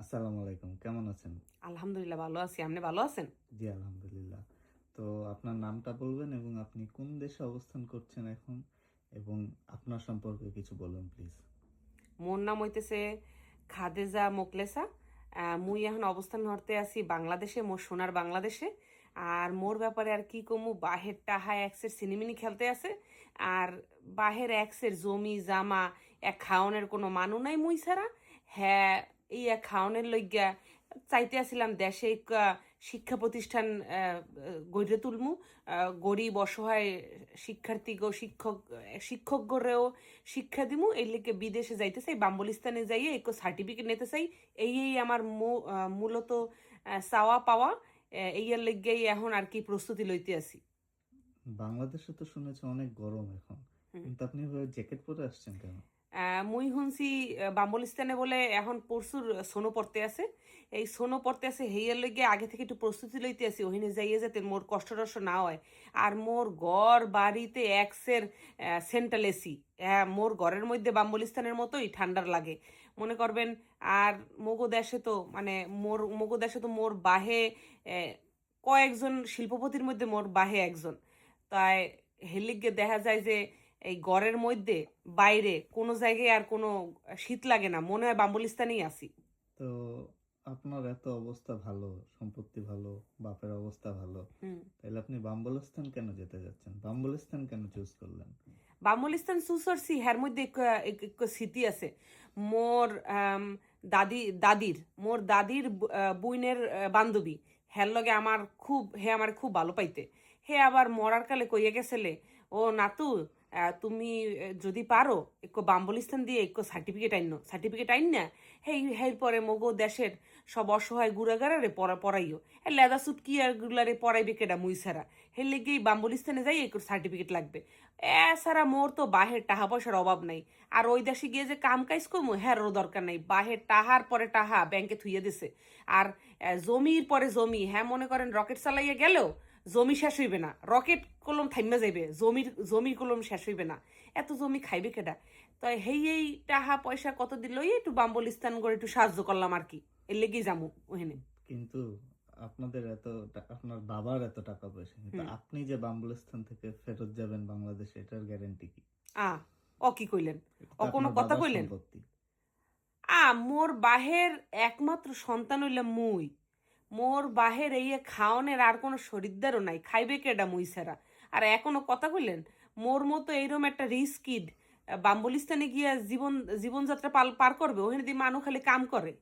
আসসালামু আলাইকুম। কেমন আছেন? আলহামদুলিল্লাহ ভালো আছি। আপনি ভালো আছেন? জি, আলহামদুলিল্লাহ। তো আপনার নামটা বলবেন এবং আপনি কোন দেশে অবস্থান করছেন এখন? এবং আপনার সম্পর্কে কিছু বলুন প্লিজ। মোর নাম হইতেছে খাদেজা মোকলেসা। মুই এখন অবস্থান করতে আছি বাংলাদেশে, মোর সোনার বাংলাদেশে। আর মোর ব্যাপারে আর কি কমু, বাহের টাহা এক্সের সিনেমিনি খেলতে আছে। আর বাহের এক্সের জমি জামা এক খাওনের কোনো মানু নাই মুই ছাড়া। হ্যাঁ, এই এক খাওনের লইগা চাইতে আসিলাম দেশে শিক্ষা প্রতিষ্ঠান গড়ে তুলমু। গরিব অসহায় শিক্ষার্থী গো শিক্ষক গড়েও শিক্ষা দিমু, এই লিগে বিদেশে যাইতে চাই, বাম্বলিস্তানে যাইয়ে একটু সার্টিফিকেট নিতে চাই। এই আমার মূলত চাওয়া পাওয়া। এইয়ার লিগেই এখন আর কি প্রস্তুতি লইতে আছি। বাংলাদেশে তো শুনেছি অনেক গরম এখন। হুম। কিন্তু আপনি এভাবে জ্যাকেট পরে আসছেন কেন? মুই শুনছি বাম্বলিস্তানে বলে এখন প্রচুর সোনো পড়তে আছে। এই সোনো পড়তে আছে হেয়ার লইগে আগে থেকে একটু প্রস্তুতি লইতে আছি, ওহিনে যাইয়ে যাতে মোর কষ্ট টষ্ট না হয়। আর মোর ঘর বাড়িতে এক্সের সেন্ট্রাল এসি। হ্যাঁ, মোর ঘরের মধ্যে বাম্বলিস্তানের মতোই ঠান্ডার লাগে মনে করবেন। আর মগো দেশে তো মানে মগো দেশে তো মোর বাহে কয়েকজন শিল্পপতির মধ্যে মোর বাহে একজন। তাই হেলিগে দেখা যায় যে এই ঘরের মধ্যে বাইরে কোনো জায়গায় আর কোনো শীত লাগে না, মনে হয় বাম্বলিস্তানেই আছি। তো আপনার এত অবস্থা ভালো, সম্পত্তি ভালো, বাপের অবস্থা ভালো। হুম। তাইলে আপনি বাম্বলস্তান কেন যেতে যাচ্ছেন? বাম্বলস্তান কেন চুজ করলেন? বামুলিস্তান সুসরসি হ্যার মধ্যে এক স্মৃতি আছে। মোর দাদির বুইনের বান্ধবী। হ্যার লগে আমার খুব, হে আমার খুব ভালো পাইতে। হে আবার মরার কালে কইয়া গেছিলে, ও নাতু, তুমি যদি পারো একটু বাম্বলিস্তান দিয়ে একটু সার্টিফিকেট আইন না। হেই হের পরে মগো দেশের সব অসহায় গুড়াগাড়ারে পড়াইও। লেদা সুটকি আর গুলারে পড়াইবে কেডা মুই ছাড়া। হে লেগেই বাম্বলিস্তানে যাই একটু সার্টিফিকেট লাগবে। এছাড়া মোর তো বাহের টাহা পয়সার অভাব নাই। আর ওই দেশে গিয়ে যে কাম কাজ করবো হ্যারও দরকার নাই, বাহের টাহার পরে টাহা ব্যাংকে থুইয়ে দিছে। আর জমির পরে জমি, হ্যাঁ মনে করেন রকেট চালাইয়া গেলেও জমি শেষ হইবে না, রকেট কলম থাইমা যাইবে, জমির কলম শেষ হইবে না। এত জমি খাইবে কেডা? তো এই টাহা পয়সা কত দিল একটু বাম্বলিস্তান করে একটু সাহায্য করলাম আর কি। এর লেগেই যামু ওখানে। কিন্তু আপনাদের আপনার বাবার এত টাকা পয়সা, কিন্তু হুম। আপনি যে বাম্বলস্তান থেকে ফেরত যাবেন বাংলাদেশে, এটার গ্যারান্টি কি? আ ও কি কইলেন? এটা তো ও কোনো আপনার কথা বাবার কইলেন? সম্পত্তি। মোর বাহের একমাত্র সন্তান হইলাম মুই। মোর বাহের এই খাওনের আর কোনো শরীরদারও নাই, খাইবে কেডা মুই ছাড়া? আর এখনো কথা কইলেন, মোর মতো এইরকম একটা রিস্কিড বাম্বলিস্তানে গিয়া জীবনযাত্রা পার করবে, ওখানে দিয়ে মানুষ খালি কাম করে।